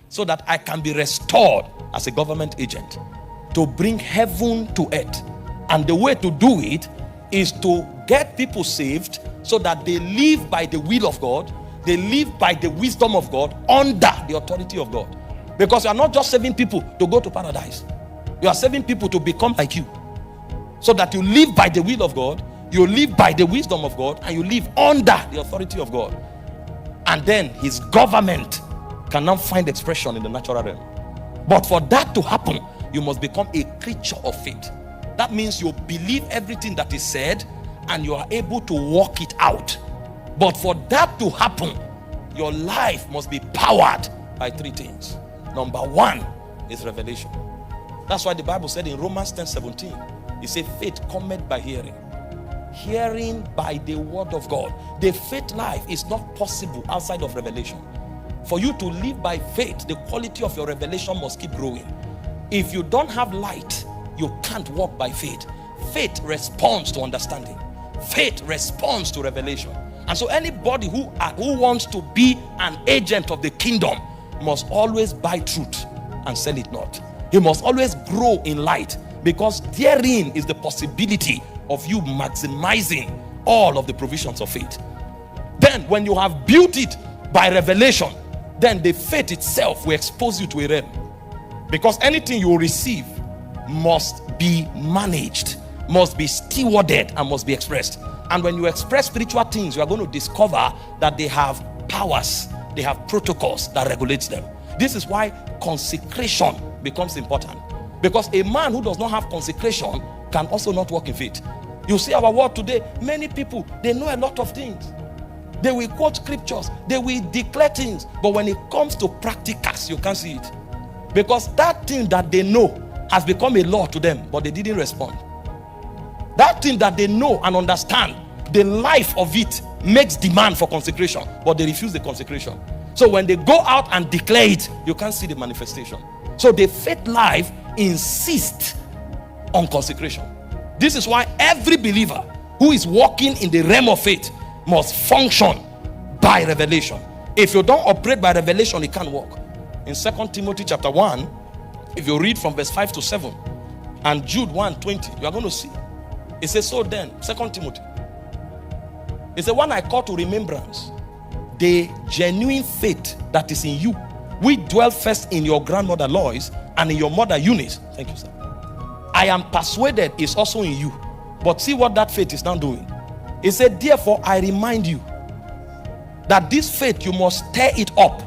so that I can be restored as a government agent to bring heaven to earth. And the way to do it is to get people saved so that they live by the will of God, they live by the wisdom of God, under the authority of God. Because you are not just saving people to go to paradise, you are saving people to become like you, so that you live by the will of God, you live by the wisdom of God, and you live under the authority of God. And then his government can now find expression in the natural realm. But for that to happen, you must become a creature of faith. That means you believe everything that is said and you are able to walk it out. But for that to happen, your life must be powered by three things. Number one is revelation. That's why the Bible said in Romans 10:17, it said faith cometh by hearing, hearing by the word of God. The faith life is not possible outside of revelation. For you to live by faith, the quality of your revelation must keep growing. If you don't have light, you can't walk by faith. Faith responds to understanding. Faith responds to revelation. And so anybody who wants to be an agent of the kingdom must always buy truth and sell it not. He must always grow in light, because therein is the possibility of you maximizing all of the provisions of faith. Then when you have built it by revelation, then the faith itself will expose you to a realm. Because anything you receive must be managed, must be stewarded, and must be expressed. And when you express spiritual things, you are going to discover that they have powers, they have protocols that regulates them. This is why consecration becomes important. Because a man who does not have consecration can also not walk in faith. You see our world today, many people, they know a lot of things. They will quote scriptures, they will declare things, but when it comes to practicals, you can't see it. Because that thing that they know has become a law to them, but they didn't respond. That thing that they know and understand, the life of it makes demand for consecration, but they refuse the consecration. So when they go out and declare it, you can't see the manifestation. So the faith life insists on consecration. This is why every believer who is walking in the realm of faith must function by revelation. If you don't operate by revelation, you can't walk. In 2 Timothy chapter 1, if you read from verse 5 to 7 and Jude 1:20, you are going to see. It says, so then, 2 Timothy, it says, when I call to remembrance the genuine faith that is in you, which dwell first in your grandmother Lois and in your mother Eunice. Thank you, sir. I am persuaded it's also in you. But see what that faith is now doing. It said, therefore I remind you that this faith, you must stir it up